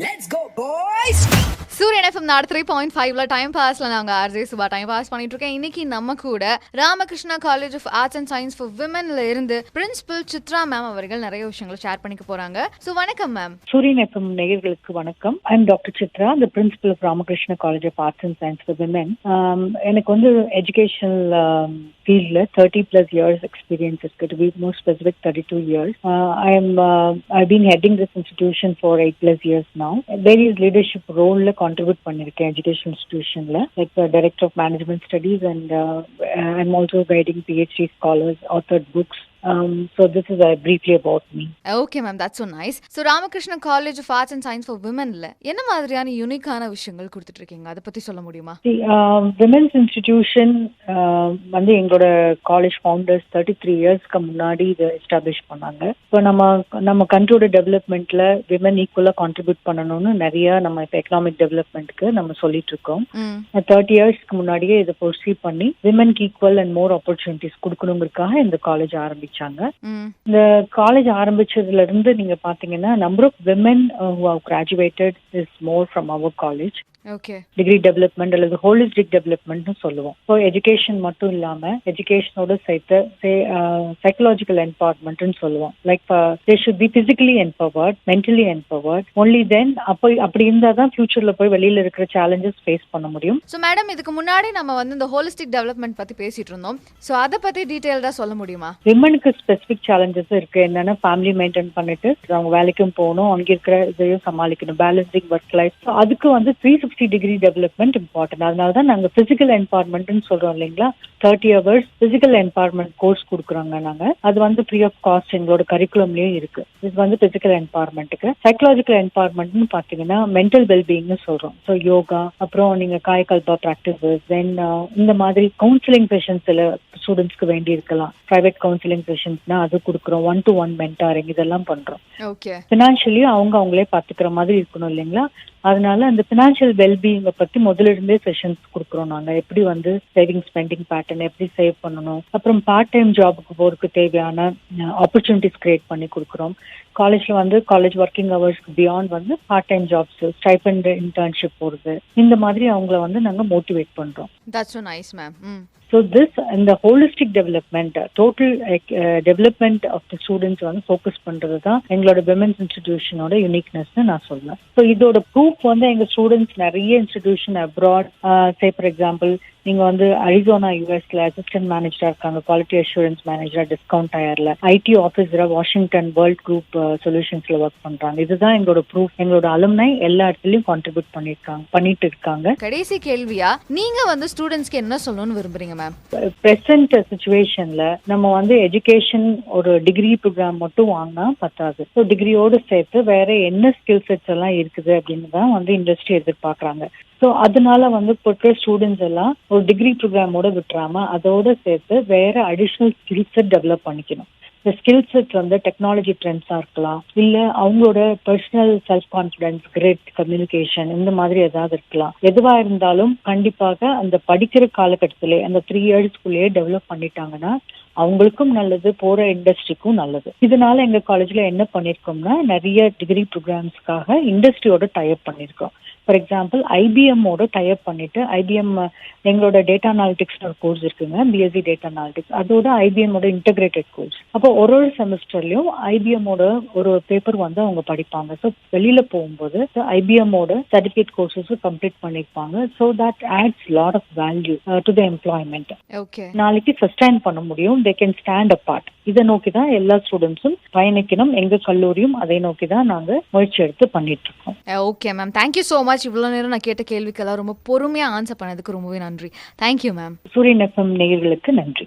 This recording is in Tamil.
Let's go, boys! சூரியன் எஃப்எம் 3.5ல டைம் பாஸ்ல நாங்க ஆர்ஜே சுபா டைம் பாஸ் பண்ணிட்டு இருக்கேன். இன்னைக்கு நம்ம கூட Ramakrishna college of arts and science for விமென்ல இருந்து பிரின்சிபல் சித்ரா மேம் அவர்கள் நிறைய விஷயங்களை ஷேர் பண்ணிக்க போறாங்க. சோ வணக்கம் மேம். சூரியன் எஃப்எம் நேயர்களுக்கு வணக்கம். I am doctor Chitra, the principal of Ramakrishna college of arts and science for women. எனக்கு வந்து எஜுகேஷனல் ஃபீல்ட்ல 30+ years எக்ஸ்பீரியன்ஸ் இருக்கு. To be more specific 32 years. I've been heading this institution for 8+ years now. Various leadership role contribute பண்ணிருக்கேன் எஜுகேஷன் இன்ஸ்டிடியூஷன்ல, like director of management studies and I'm also guiding PhD scholars, authored books. So this is briefly about me. Okay ma'am, that's so nice. So Ramakrishna college of arts and science for விமென்ல என்ன மாதிரியான யூனிக்கான விஷயங்கள் கொடுத்துட்டு இருக்கீங்க, அதை பத்தி சொல்ல முடியுமா? விமென்ஸ் இன்ஸ்டிடியூஷன் வந்து எங்களோட காலேஜ் ஃபவுண்டர்ஸ் 33 இயர்ஸ்க்கு முன்னாடி இதை எஸ்டாப்ளிஷ் பண்ணாங்க. ஸோ நம்ம கண்ட்ரியோட டெவலப்மெண்ட்ல விமென் ஈக்குவலா கான்ட்ரிபியூட் பண்ணணும்னு நிறைய நம்ம இப்போ எக்கனாமிக் டெவலப்மெண்ட்க்கு நம்ம சொல்லிட்டு இருக்கோம். 30 இயர்ஸ்க்கு முன்னாடியே இதை ப்ரொசீட் பண்ணி விமென்க்கு ஈக்குவல் அண்ட் மோர் ஆப்பர்ச்சுனிட்டிஸ் கொடுக்கணுங்கிறதுக்காக இந்த காலேஜ் ஆரம்பிச்சாங்க. இந்த காலேஜ் ஆரம்பிச்சதுல இருந்து நீங்க பாத்தீங்கன்னா number of women who have graduated is more from our college. Okay, degree development அல்லது ஹோலிஸ்டிக் டெவலப்மெண்ட்னு சொல்லுவோம். ஸோ எஜுகேஷன் மட்டும் இல்லாம எஜுகேஷனோட சேர்த்து சைக்கலாஜிக்கல் எம்பவர்மெண்ட்னு சொல்லுவோம். Like they should be physically empowered, mentally empowered. Only then அப்படி இருந்தா தான் ஃபியூச்சர்ல போய் வெளியில இருக்கிற சேலஞ்சஸ் ஃபேஸ் பண்ண முடியும். ஸோ மேடம், இதுக்கு முன்னாடி நம்ம வந்து இந்த ஹோலிஸ்டிக் டெவலப்மெண்ட் பத்தி பேசிட்டு இருந்தோம். ஸோ அதை பத்தி டீடைல்டா சொல்ல முடியுமா? விமனுக்கு ஸ்பெசிபிக் சேலஞ்சஸ் இருக்கு. என்னன்னா ஃபேமிலி மெயின்டைன் பண்ணிட்டு அவங்க வேலைக்கும் போகணும், அங்க இருக்கிற இதையும் சமாளிக்கணும், பேலன்சிங் ஒர்க் லைஃப். ஸோ அதுக்கு வந்து 360 டிகிரி டெவலப்மெண்ட் இம்பார்ட்டன்ட். அதனால தான் நாங்க பிசிக்கல் எம்பவர்மெண்ட்னு சொல்றோம் இல்லைங்களா. 30 hours பிசிக்கல் எம்பவர்மெண்ட் கோர்ஸ் கொடுக்குறோங்க நாங்க. அது வந்து ஃப்ரீ ஆஃப் காஸ்ட் எங்களோட கரிக்குலம்லயும் இருக்கு. இது வந்து பிசிக்கல் எம்பவர்மெண்ட்டுக்கு. சைக்கலாஜிக்கல் எம்பவர்மெண்ட்னு பாத்தீங்கன்னா மென்டல் வெல்பீயிங்னு சொல்றோம். ஸோ யோகா, அப்புறம் நீங்க காயகல்பா பிராக்டிசஸ், தென் இந்த மாதிரி கவுன்சிலிங் செஷன்ஸ் ஸ்டூடெண்ட்ஸ்க்கு வேண்டி இருக்கலாம். பிரைவேட் கவுன்சிலிங் செஷன்ஸ்னா அது கொடுக்குறோம். 1-to-1 மென்டாரிங் இதெல்லாம் பண்றோம். ஓகே, பினான்சியலி அவங்களே பாத்துக்கிற மாதிரி இருக்கணும் இல்லைங்களா. அதனால அந்த பினான்சியல் வெல்பீயிங்க பத்தி முதல்ல இருந்தே செஷன்ஸ் கொடுக்குறோம் நாங்க. எப்படி வந்து சேவிங் ஸ்பெண்டிங் பேட்டர்ன் எப்படி சேவ் பண்ணணும், அப்புறம் பார்ட் டைம் ஜாபுக்கு போறதுக்கு தேவையான ஆப்பர்ச்சுனிட்டிஸ் கிரியேட் பண்ணி கொடுக்குறோம். காலேஜ்ல வந்து காலேஜ் ஒர்க்கிங் ஹவர்ஸ்க்கு பியாண்ட் வந்து part time jobs, stipend, internship போறது, இந்த மாதிரி அவங்கள வந்து நாங்க மோட்டிவேட் பண்றோம். That's so nice ma'am. So this and the holistic development, total development of the students வந்து ஃபோக்கஸ் பண்றது தான் எங்களோட விமென்ஸ் இன்ஸ்டிடியூஷனோட யூனிக்னஸ்னு நான் சொல்லுவேன். ஸோ இதோட ப்ரூஃப் வந்து எங்க ஸ்டூடெண்ட்ஸ் நிறைய institution abroad, say for example நீங்க வந்து அரிசோனா யூஎஸ்ல அசிஸ்டன்ட் மேனேஜரா இருக்காங்க, குவாலிட்டி அஷூரன்ஸ் மேனேஜரா டிஸ்கவுண்ட் டயர்ல, ஐடி ஆஃபீஸரா வாஷிங்டன் வேர்ல்ட் குரூப் சொல்யூஷன்ஸ்ல ஒர்க் பண்றாங்க. இதுதான் எங்களோட ப்ரூஃப். எங்களோட அலும்னை எல்லா இடத்துலயும் கான்ட்ரிபியூட் பண்ணிட்டு இருக்காங்க. கடைசி கேள்வியா, நீங்க வந்து ஸ்டூடெண்ட்ஸ்க்கு என்ன சொல்லணும்னு விரும்புறீங்க மேம்? பிரசன்ட் சிச்சுவேஷன்ல நம்ம வந்து எஜுகேஷன் ஒரு டிகிரி ப்ரோக்ராம் மட்டும் வாங்கினா பத்தாது. ஸோ டிகிரியோடு சேர்த்து வேற என்ன ஸ்கில் செட்ஸ் எல்லாம் இருக்குது அப்படின்னு தான் வந்து இண்டஸ்ட்ரி எதிர்பார்க்கறாங்க. ஸோ அதனால வந்து இப்போ ஸ்டூடெண்ட்ஸ் எல்லாம் ஒரு டிகிரி ப்ரோக்ராமோட விட்டுறாம அதோட சேர்த்து வேற அடிஷ்னல் ஸ்கில் செட் டெவலப் பண்ணிக்கணும். இந்த ஸ்கில் செட் வந்து டெக்னாலஜி ட்ரெண்ட்ஸா இருக்கலாம், இல்ல அவங்களோட personal self confidence, great communication, இந்த மாதிரி ஏதாவது இருக்கலாம். எதுவா இருந்தாலும் கண்டிப்பாக அந்த படிக்கிற காலகட்டத்திலே அந்த 3 yearsக்குள்ளேயே டெவலப் பண்ணிட்டாங்கன்னா அவங்களுக்கும் நல்லது, போற இண்டஸ்ட்ரிக்கும் நல்லது. இதனால எங்க காலேஜ்ல என்ன பண்ணிருக்கோம்னா நிறைய டிகிரி ப்ரோக்ராம்ஸ்க்காக இண்டஸ்ட்ரியோட டைப் பண்ணிருக்கோம். ஃபார் எக்ஸாம்பிள் ஐபிஎம்மோட டைப் பண்ணிட்டு, ஐபிஎம் எங்களோட டேட்டா அனாலிட்டிக்ஸ் ஒரு கோர்ஸ் இருக்குங்க, பிஎஸ்சி டேட்டா அனாலிட்டிக்ஸ், அதோட ஐபிஎம்மோட இன்டகிரேட்டட் கோர்ஸ். அப்போ ஒரு செமஸ்டர்லயும் ஐபிஎம்மோட ஒரு பேப்பர் வந்து அவங்க படிப்பாங்க. ஸோ வெளியில போகும்போது ஐபிஎம்மோட சர்டிபிகேட் கோர்சஸ் கம்ப்ளீட் பண்ணிருப்பாங்க. So that adds lot of value to the employment. நாளைக்கு சஸ்டைன் பண்ண முடியும். They can stand apart. இதை நோக்கி தான் எல்லா ஸ்டூடெண்ட்ஸும் பயணிக்கணும். எங்க கல்லூரியும் அதை நோக்கி தான் நாங்க முயற்சி எடுத்து பண்ணிட்டு இருக்கோம். Okay ma'am, thank you so much. இவ்வளவு நேரம் நான் கேட்ட கேள்விக்கெல்லாம் ரொம்ப பொறுமையா ஆன்சர் பண்ணதுக்கு ரொம்பவே நன்றி. Thank you ma'am. சூரியன் எஃப்எம் நேயர்களுக்கு நன்றி.